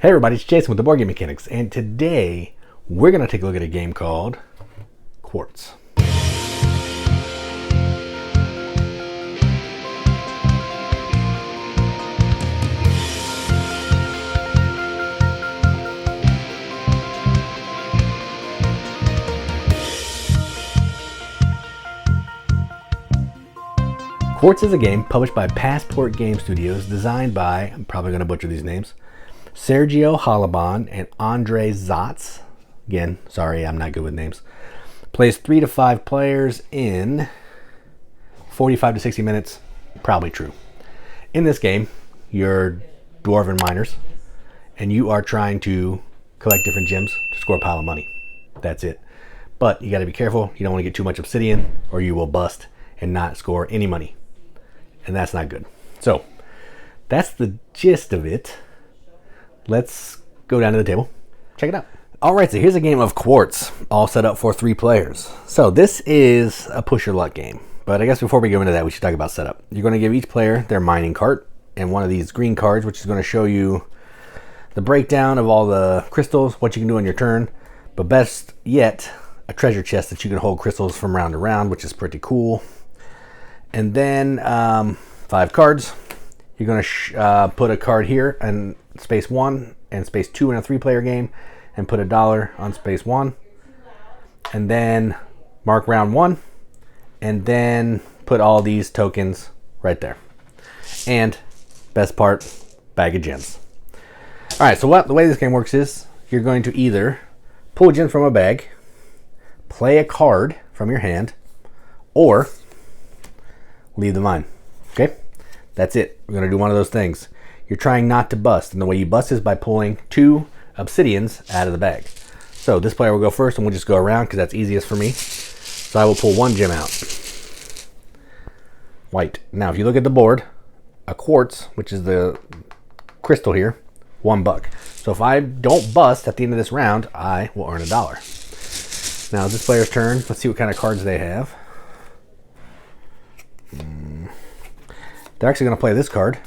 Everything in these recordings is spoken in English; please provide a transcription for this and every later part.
Hey everybody, it's Jason with the Boardgame Mechanics, and today we're going to take a look at a game called Quartz. Quartz is a game published by Passport Game Studios, designed by, I'm probably going to butcher these names, Sergio Halibon and Andre Zatz. Again, sorry, I'm not good with names. Plays 3 to 5 players in 45 to 60 minutes. Probably true. In this game, you're dwarven miners, and you are trying to collect different gems to score a pile of money. That's it. But you got to be careful. You don't want to get too much obsidian, or you will bust and not score any money. And that's not good. So, that's the gist of it. Let's go down to the table. Check it out. All right, so here's a game of Quartz, all set up for 3 players. So this is a push your luck game. But I guess before we go into that, we should talk about setup. You're going to give each player their mining cart and one of these green cards, which is going to show you the breakdown of all the crystals, what you can do on your turn. But best yet, a treasure chest that you can hold crystals from round to round, which is pretty cool. And then 5 cards. You're going to put a card here and space 1 and space 2 in a 3-player game, and put $1 on space 1, and then mark round 1, and then put all these tokens right there. And best part, bag of gems. All right, so the way this game works is you're going to either pull a gem from a bag, play a card from your hand, or leave the mine. Okay, that's it. We're going to do one of those things. You're trying not to bust, and the way you bust is by pulling 2 obsidians out of the bag. So this player will go first, and we'll just go around because that's easiest for me. So I will pull 1 gem out. White. Now, if you look at the board, a quartz, which is the crystal here, $1. So if I don't bust at the end of this round, I will earn $1. Now, it's this player's turn. Let's see what kind of cards they have. They're actually going to play this card.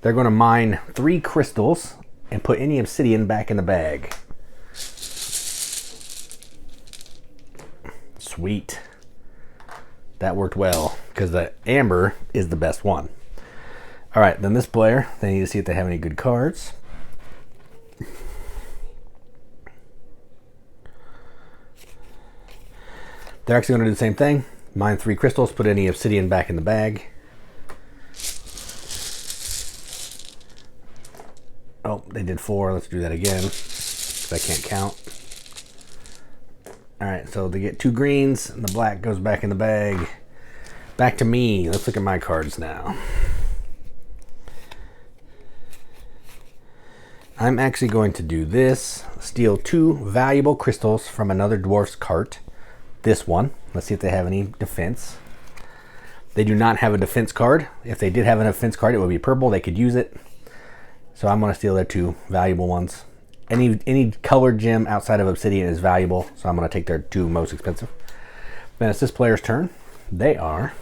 They're going to mine 3 crystals and put any obsidian back in the bag. Sweet. That worked well because the amber is the best one. All right, then this player, they need to see if they have any good cards. They're actually going to do the same thing. Mine 3 crystals, put any obsidian back in the bag. Oh, they did 4. Let's do that again, because I can't count. All right, so they get 2 greens, and the black goes back in the bag. Back to me. Let's look at my cards now. I'm actually going to do this. Steal 2 valuable crystals from another dwarf's cart. This one. Let's see if they have any defense. They do not have a defense card. If they did have a defense card, it would be purple. They could use it. So I'm going to steal their 2 valuable ones. Any colored gem outside of obsidian is valuable, so I'm going to take their 2 most expensive. Then it's this player's turn. They are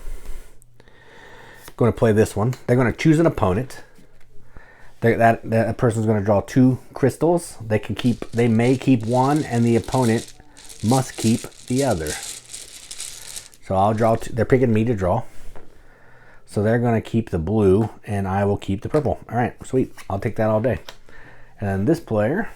going to play this one. They're going to choose an opponent. That person's going to draw 2 crystals. They may keep 1, and the opponent must keep the other. So I'll draw 2. They're picking me to draw. So they're going to keep the blue, and I will keep the purple. All right, sweet. I'll take that all day. And then this player,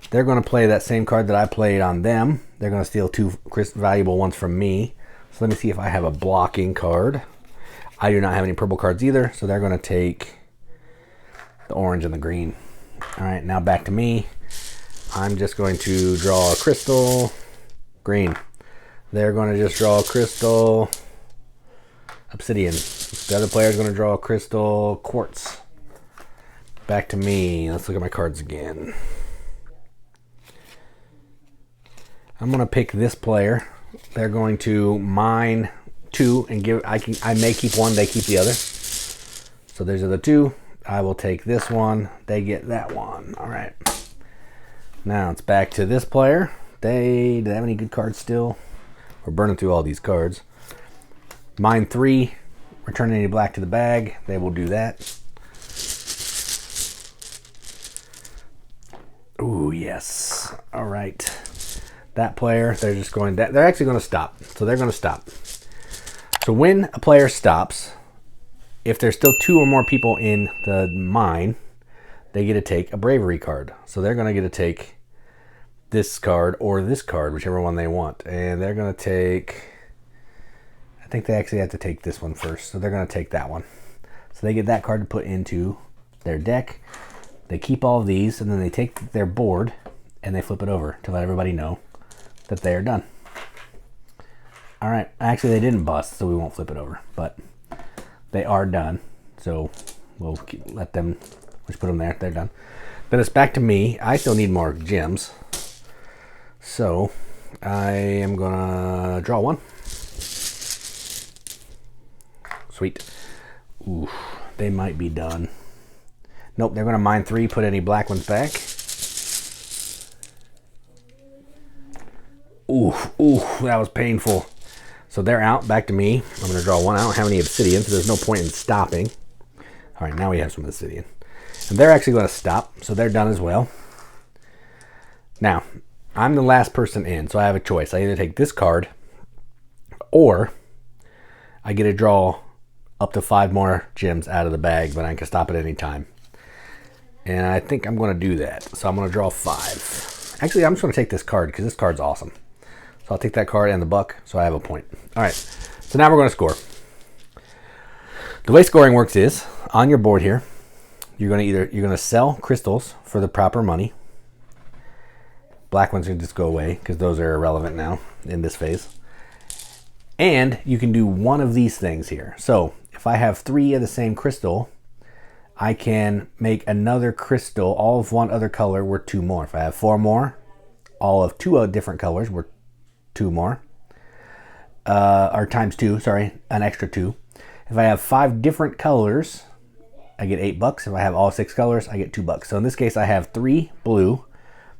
they're going to play that same card that I played on them. They're going to steal 2 valuable ones from me. So let me see if I have a blocking card. I do not have any purple cards either, so they're going to take the orange and the green. All right, now back to me. I'm just going to draw a crystal. Green. They're going to just draw a crystal. Obsidian. The other player is going to draw a crystal. Quartz. Back to me. Let's look at my cards again. I'm going to pick this player. They're going to mine 2 and give. I may keep 1. They keep the other. So there's the 2. I will take this one. They get that one. All right. Now it's back to this player. Do they have any good cards still? We're burning through all these cards. Mine 3. return any black to the bag, they will do that. Ooh, yes. All right. That player, they're just going, they're actually going to stop. So they're going to stop. So when a player stops, if there's still 2 or more people in the mine, they get to take a bravery card. So they're going to get to take this card or this card, whichever one they want. And they're going to take, I think they actually have to take this one first. So they're going to take that one. So they get that card to put into their deck. They keep all of these, and then they take their board and they flip it over to let everybody know that they are done. All right, actually they didn't bust, so we won't flip it over, but they are done. So we'll let them, let's put them there, they're done. Then it's back to me. I still need more gems. So I am gonna draw one. Sweet. Ooh, they might be done. Nope, they're gonna mine 3, put any black ones back. Ooh, that was painful. So they're out, back to me. I'm gonna draw one. I don't have any obsidian, so there's no point in stopping. All right, now we have some obsidian. And they're actually gonna stop, so they're done as well. Now, I'm the last person in, so I have a choice. I either take this card, or I get to draw up to 5 more gems out of the bag, but I can stop at any time. And I think I'm gonna do that. So I'm gonna draw 5. Actually, I'm just gonna take this card because this card's awesome. So I'll take that card and the buck, so I have a point. All right, so now we're gonna score. The way scoring works is, on your board here, you're gonna sell crystals for the proper money. Black ones can just go away because those are irrelevant now in this phase. And you can do one of these things here. So if I have 3 of the same crystal, I can make another crystal, all of one other color, worth 2 more. If I have 4 more, all of 2 different colors, worth 2 more. Or times 2, sorry, an extra 2. If I have 5 different colors, I get $8. If I have all 6 colors, I get $2. So in this case, I have 3 blue.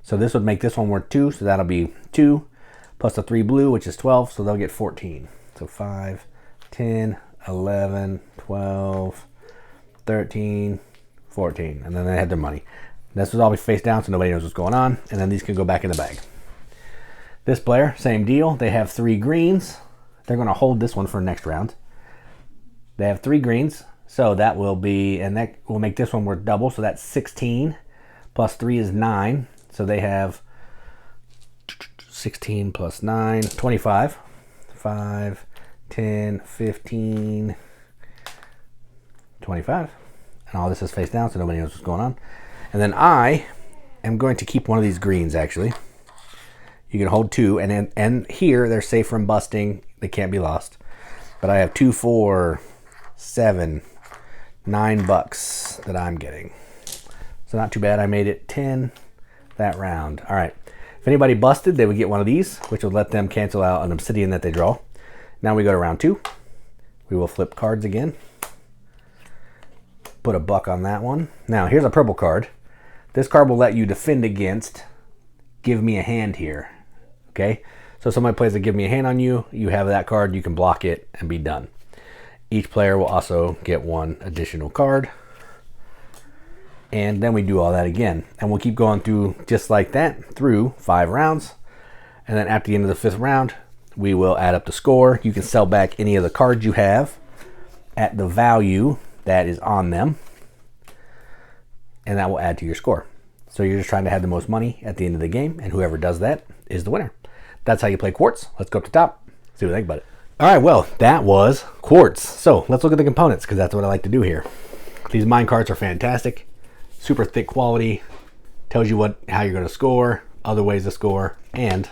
So this would make this one worth 2, so that'll be 2 plus the 3 blue, which is 12, so they'll get 14. So 5, 10, 11, 12, 13, 14, and then they had their money. This was always face down, so nobody knows what's going on, and then these can go back in the bag. This player, same deal. They have 3 greens. They're going to hold this one for next round. They have 3 greens, so that will be, and that will make this one worth double, so that's 16, plus 3 is 9, so they have 16 plus 9, 25, 5, 10, 15, 25. And all this is face down, so nobody knows what's going on. And then I am going to keep one of these greens, actually. You can hold 2, and here they're safe from busting. They can't be lost. But I have 2, 4, 7, $9 that I'm getting. So not too bad. I made it 10 that round. All right. If anybody busted, they would get one of these, which would let them cancel out an obsidian that they draw. Now we go to round 2. We will flip cards again. Put a buck on that one. Now here's a purple card. This card will let you defend against give me a hand here. Okay, so somebody plays a give me a hand on you, you have that card, you can block it and be done. Each player will also get 1 additional card. And then we do all that again. And we'll keep going through just like that through 5 rounds. And then at the end of the 5th round, we will add up the score. You can sell back any of the cards you have at the value that is on them. And that will add to your score. So you're just trying to have the most money at the end of the game. And whoever does that is the winner. That's how you play Quartz. Let's go up to top. See what I think about it. All right, well, that was Quartz. So let's look at the components because that's what I like to do here. These mine carts are fantastic. Super thick quality, tells you how you're going to score, other ways to score, and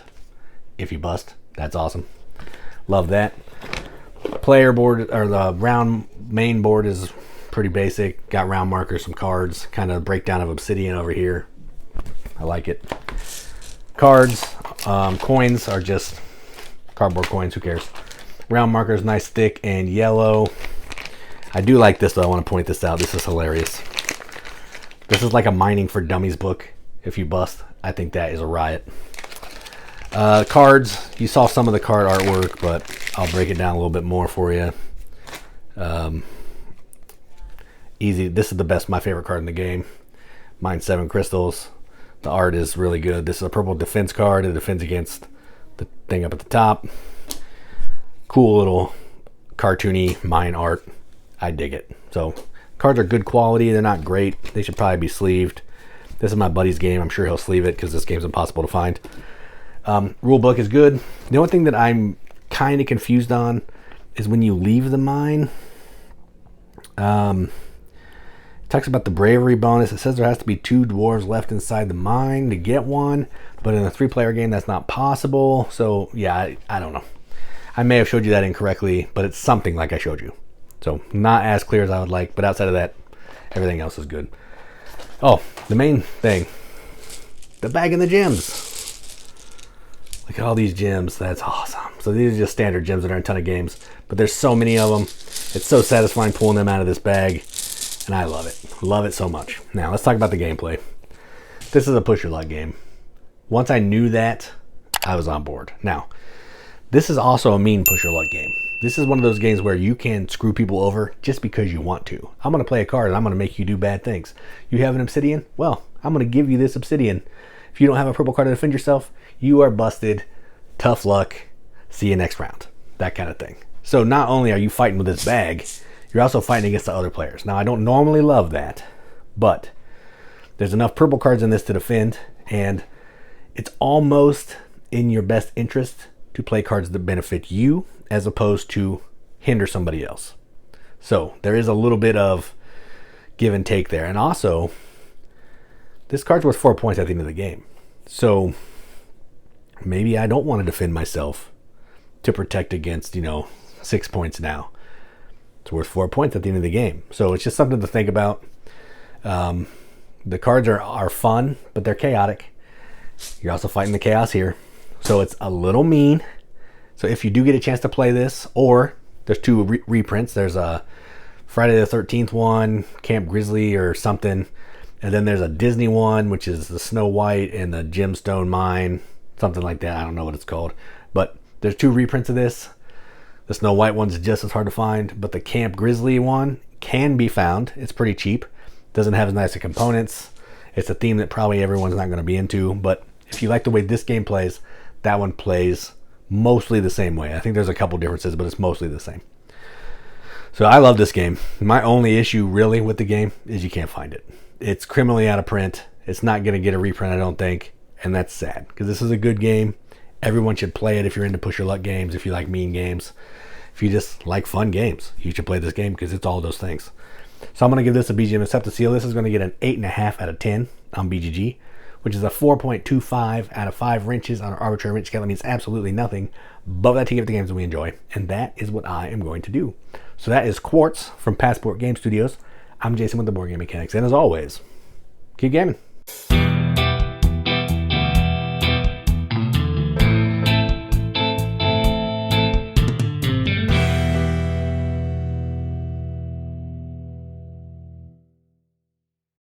if you bust, that's awesome. Love that. Player board, or the round main board, is pretty basic. Got round markers, some cards, kind of breakdown of obsidian over here. I like it. Cards, coins are just cardboard coins, who cares. Round markers, nice thick and yellow. I do like this though, I want to point this out. This is hilarious. This is like a mining for dummies book. If you bust, I think that is a riot. Cards, you saw some of the card artwork, but I'll break it down a little bit more for you. Easy. This is the best, my favorite card in the game. Mine's 7 crystals. The art is really good. This is a purple defense card. It defends against the thing up at the top. Cool little cartoony mine art. I dig it. So cards are good quality. They're not great. They should probably be sleeved. This is my buddy's game. I'm sure he'll sleeve it because this game's impossible to find. Rule book is good. The only thing that I'm kind of confused on is when you leave the mine. It talks about the bravery bonus. It says there has to be 2 dwarves left inside the mine to get one, but in a 3-player game that's not possible. So yeah, I don't know. I may have showed you that incorrectly, but it's something like I showed you. So not as clear as I would like, but outside of that, everything else is good. Oh, the main thing, the bag and the gems. Look at all these gems. That's awesome. So these are just standard gems that are in a ton of games, but there's so many of them. It's so satisfying pulling them out of this bag, and I love it. Love it so much. Now let's talk about the gameplay. This is a push your luck game. Once I knew that, I was on board. Now, this is also a mean push your luck game. This is one of those games where you can screw people over just because you want to. I'm going to play a card and I'm going to make you do bad things. You have an obsidian? Well, I'm going to give you this obsidian. If you don't have a purple card to defend yourself, you are busted. Tough luck. See you next round. That kind of thing. So not only are you fighting with this bag, you're also fighting against the other players. Now, I don't normally love that, but there's enough purple cards in this to defend, and it's almost in your best interest to play cards that benefit you as opposed to hinder somebody else. So there is a little bit of give and take there. And also, this card's worth 4 points at the end of the game. So maybe I don't want to defend myself to protect against, 6 points now. It's worth 4 points at the end of the game. So it's just something to think about. The cards are fun, but they're chaotic. You're also fighting the chaos here. So it's a little mean. So if you do get a chance to play this, or there's 2 reprints. There's a Friday the 13th one, Camp Grizzly or something. And then there's a Disney one, which is the Snow White and the Gemstone Mine. Something like that. I don't know what it's called. But there's 2 reprints of this. The Snow White one's just as hard to find. But the Camp Grizzly one can be found. It's pretty cheap. Doesn't have as nice of components. It's a theme that probably everyone's not going to be into. But if you like the way this game plays, that one plays mostly the same way. I think there's a couple differences, but it's mostly the same. So I love this game. My only issue really with the game is you can't find it. It's criminally out of print. It's not going to get a reprint, I don't think. And that's sad because this is a good game. Everyone should play it if you're into push your luck games, if you like mean games. If you just like fun games, you should play this game because it's all those things. So I'm going to give this a BGM Accept to Seal. This is going to get an 8.5 out of 10 on BGG, which is a 4.25 out of 5 wrenches on an arbitrary wrench scale. That means absolutely nothing, but that to give the games that we enjoy, and that is what I am going to do. So that is Quartz from Passport Game Studios. I'm Jason with the Board Game Mechanics, and as always, keep gaming.